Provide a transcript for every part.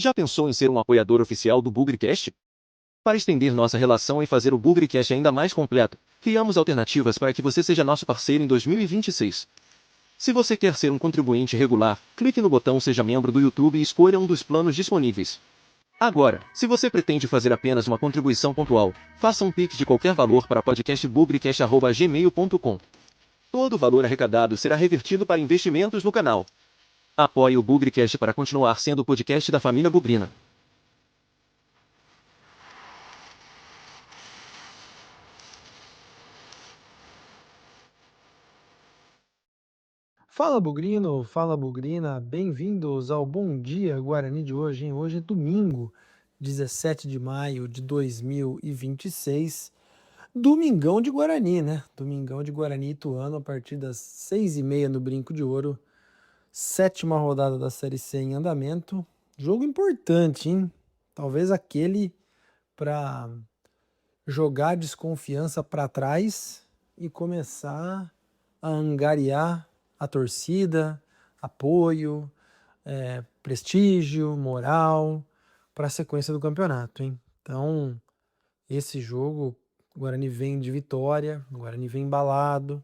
Já pensou em ser um apoiador oficial do BugriCast? Para estender nossa relação e fazer o BugriCast ainda mais completo, criamos alternativas para que você seja nosso parceiro em 2026. Se você quer ser um contribuinte regular, clique no botão Seja Membro do YouTube e escolha um dos planos disponíveis. Agora, se você pretende fazer apenas uma contribuição pontual, faça um Pix de qualquer valor para podcastbugricast@gmail.com. Todo o valor arrecadado será revertido para investimentos no canal. Apoie o BugriCast para continuar sendo o podcast da família Bugrina. Fala Bugrino, fala Bugrina, bem-vindos ao Bom Dia Guarani de hoje, hein? Hoje é domingo, 17 de maio de 2026, domingão de Guarani, né? Domingão de Guarani e Ituano a partir das 6h30 no Brinco de Ouro, sétima rodada da Série C em andamento, jogo importante, hein? Talvez aquele para jogar desconfiança para trás e começar a angariar a torcida, apoio, prestígio, moral para a sequência do campeonato, hein? Então, esse jogo, o Guarani vem de vitória, o Guarani vem embalado,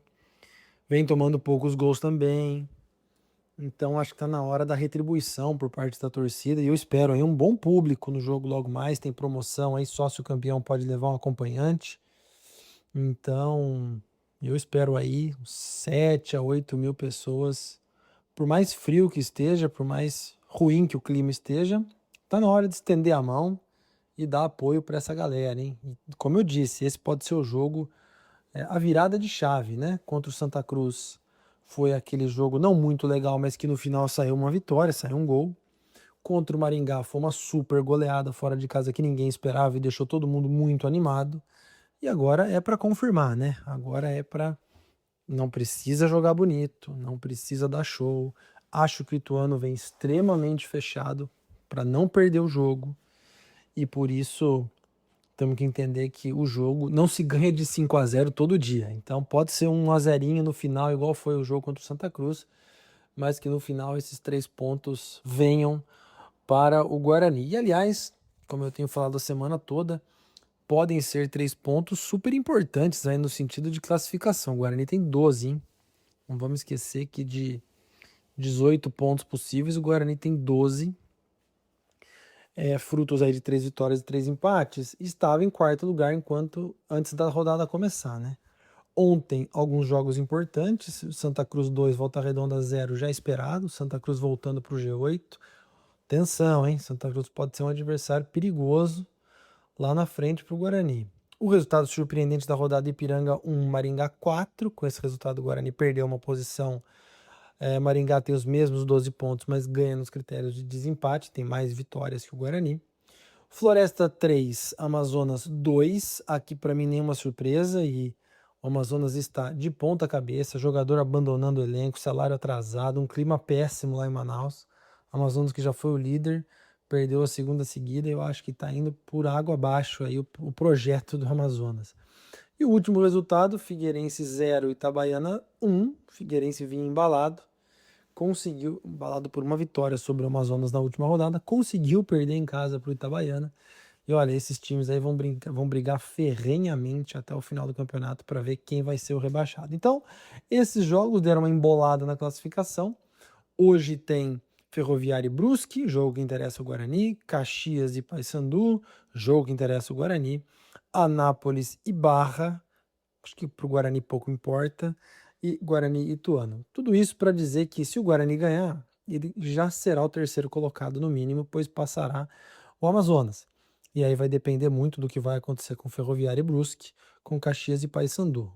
vem tomando poucos gols também. Então, acho que está na hora da retribuição por parte da torcida e eu espero aí um bom público no jogo logo mais. Tem promoção aí, sócio campeão pode levar um acompanhante. Então, eu espero aí 7 a 8 mil pessoas. Por mais frio que esteja, por mais ruim que o clima esteja, tá na hora de estender a mão e dar apoio para essa galera, hein? E, como eu disse, esse pode ser o jogo, a virada de chave, né? Contra o Santa Cruz foi aquele jogo não muito legal, mas que no final saiu uma vitória, saiu um gol. Contra o Maringá foi uma super goleada fora de casa que ninguém esperava e deixou todo mundo muito animado. E agora é para confirmar, né? Agora é para não precisa jogar bonito, não precisa dar show. Acho que o Ituano vem extremamente fechado para não perder o jogo e por isso temos que entender que o jogo não se ganha de 5-0 todo dia. Então pode ser um a 0 no final, igual foi o jogo contra o Santa Cruz, mas que no final esses 3 pontos venham para o Guarani. E aliás, como eu tenho falado a semana toda, podem ser 3 pontos super importantes aí no sentido de classificação. O Guarani tem 12, hein? Não vamos esquecer que de 18 pontos possíveis, o Guarani tem 12, frutos aí de 3 vitórias e 3 empates, estava em quarto lugar antes da rodada começar, né? Ontem, alguns jogos importantes, Santa Cruz 2, Volta Redonda 0, já esperado, Santa Cruz voltando para o G8. Atenção, hein? Santa Cruz pode ser um adversário perigoso lá na frente para o Guarani. O resultado surpreendente da rodada: Ipiranga 1, Maringá 4. Com esse resultado, o Guarani perdeu uma posição. Maringá tem os mesmos 12 pontos, mas ganha nos critérios de desempate, tem mais vitórias que o Guarani. Floresta 3, Amazonas 2. Aqui para mim nenhuma surpresa e o Amazonas está de ponta cabeça, jogador abandonando o elenco, salário atrasado, um clima péssimo lá em Manaus. Amazonas, que já foi o líder, perdeu a segunda seguida. Eu acho que está indo por água abaixo aí o projeto do Amazonas. E o último resultado, Figueirense 0, Itabaiana 1. Figueirense vinha embalado, conseguiu, embalado por uma vitória sobre o Amazonas na última rodada, conseguiu perder em casa para o Itabaiana. E olha, esses times aí vão brigar ferrenhamente até o final do campeonato para ver quem vai ser o rebaixado. Então, esses jogos deram uma embolada na classificação. Hoje tem Ferroviária e Brusque, jogo que interessa o Guarani, Caxias e Paysandu, jogo que interessa o Guarani, Anápolis e Barra, acho que para o Guarani pouco importa, e Guarani e Ituano. Tudo isso para dizer que se o Guarani ganhar, ele já será o terceiro colocado no mínimo, pois passará o Amazonas. E aí vai depender muito do que vai acontecer com Ferroviária e Brusque, com Caxias e Paysandu.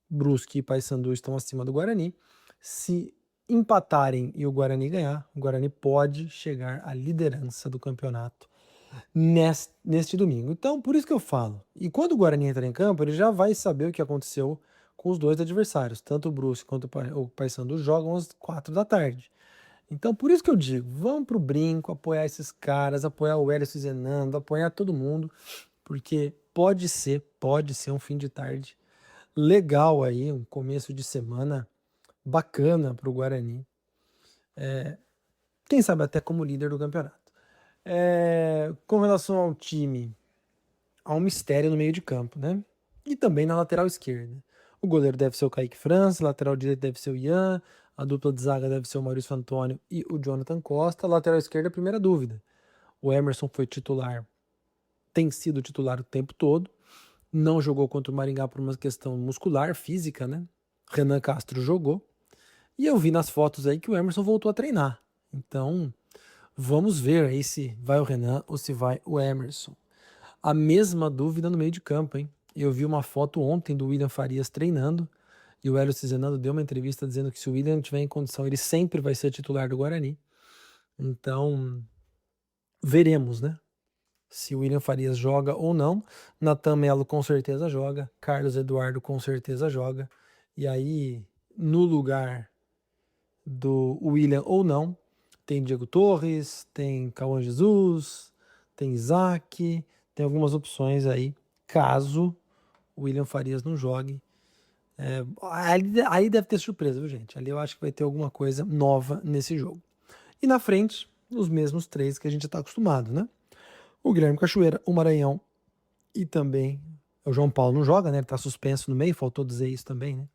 Brusque e Paysandu estão acima do Guarani. Se empatarem e o Guarani ganhar, o Guarani pode chegar à liderança do campeonato neste domingo. Então, por isso que eu falo. E quando o Guarani entrar em campo, ele já vai saber o que aconteceu com os dois adversários. Tanto o Brusque quanto o Paysandu jogam às 4 da tarde. Então, por isso que eu digo, vamos pro brinco, apoiar esses caras, apoiar o Hélio Zenando, apoiar todo mundo, porque pode ser um fim de tarde legal aí, um começo de semana bacana pro Guarani. Quem sabe até como líder do campeonato. Com relação ao time, há um mistério no meio de campo, né? E também na lateral esquerda. O goleiro deve ser o Kaique França, lateral direito deve ser o Ian, a dupla de zaga deve ser o Maurício Antônio e o Jonathan Costa. A lateral esquerda, a primeira dúvida. O Emerson foi titular, tem sido titular o tempo todo, não jogou contra o Maringá por uma questão muscular, física, né? Renan Castro jogou. E eu vi nas fotos aí que o Emerson voltou a treinar. Então, vamos ver aí se vai o Renan ou se vai o Emerson. A mesma dúvida no meio de campo, hein? Eu vi uma foto ontem do William Farias treinando e o Hélio Cizenando deu uma entrevista dizendo que se o William tiver em condição, ele sempre vai ser titular do Guarani. Então, veremos, né? Se o William Farias joga ou não. Natan Melo com certeza joga. Carlos Eduardo com certeza joga. E aí, no lugar do William ou não, tem Diego Torres, tem Cauã Jesus, tem Isaac, tem algumas opções aí, caso o William Farias não jogue. Aí deve ter surpresa, viu, gente? Ali eu acho que vai ter alguma coisa nova nesse jogo. E na frente, os mesmos três que a gente está acostumado, né? O Guilherme Cachoeira, o Maranhão e também o João Paulo não joga, né? Ele tá suspenso no meio, faltou dizer isso também, né?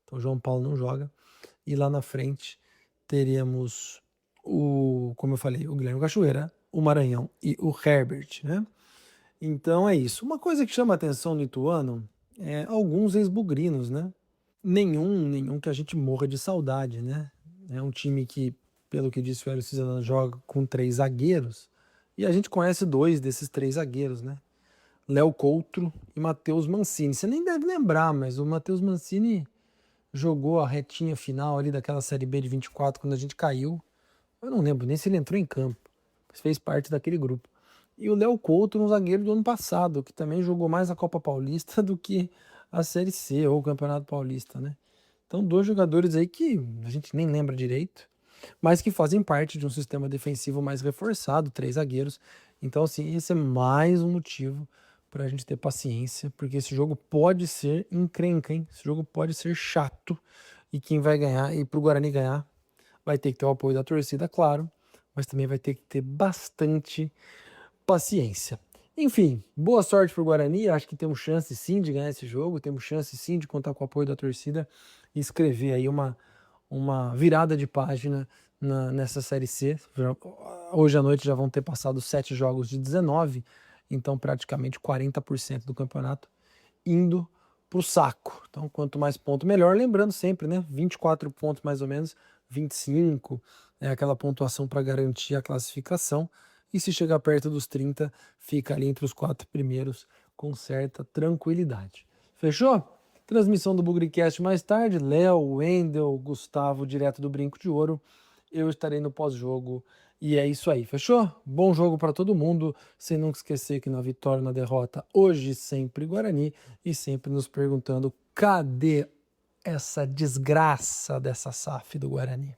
Então o João Paulo não joga. E lá na frente teríamos como eu falei, o Guilherme Cachoeira, o Maranhão e o Herbert, né? Então é isso. Uma coisa que chama a atenção no Ituano é alguns ex-bugrinos, né? Nenhum que a gente morra de saudade, né? É um time que, pelo que disse o Hélio Cizano, joga com 3 zagueiros. E a gente conhece 2 desses 3 zagueiros, né? Léo Coutro e Matheus Mancini. Você nem deve lembrar, mas o Matheus Mancini jogou a retinha final ali daquela Série B de 24 quando a gente caiu. Eu não lembro nem se ele entrou em campo, mas fez parte daquele grupo. E o Léo Couto, um zagueiro do ano passado, que também jogou mais a Copa Paulista do que a Série C ou o Campeonato Paulista, né? Então, 2 jogadores aí que a gente nem lembra direito, mas que fazem parte de um sistema defensivo mais reforçado, 3 zagueiros. Então, assim, esse é mais um motivo para a gente ter paciência, porque esse jogo pode ser encrenca, hein? Esse jogo pode ser chato. E quem vai ganhar, e pro Guarani ganhar, vai ter que ter o apoio da torcida, claro, mas também vai ter que ter bastante paciência. Enfim, boa sorte pro Guarani. Acho que temos chance sim de ganhar esse jogo, temos chance sim de contar com o apoio da torcida e escrever aí uma virada de página nessa Série C. Hoje à noite já vão ter passado 7 jogos de 19, então praticamente 40% do campeonato indo pro saco. Então, quanto mais ponto, melhor. Lembrando sempre, né? 24 pontos mais ou menos, 25 é aquela pontuação para garantir a classificação. E se chegar perto dos 30, fica ali entre os 4 primeiros com certa tranquilidade. Fechou? Transmissão do Bugricast mais tarde. Léo, Wendel, Gustavo, direto do Brinco de Ouro. Eu estarei no pós-jogo. E é isso aí, fechou? Bom jogo para todo mundo. Sem nunca esquecer que na vitória e na derrota, hoje sempre Guarani. E sempre nos perguntando cadê essa desgraça dessa SAF do Guarani.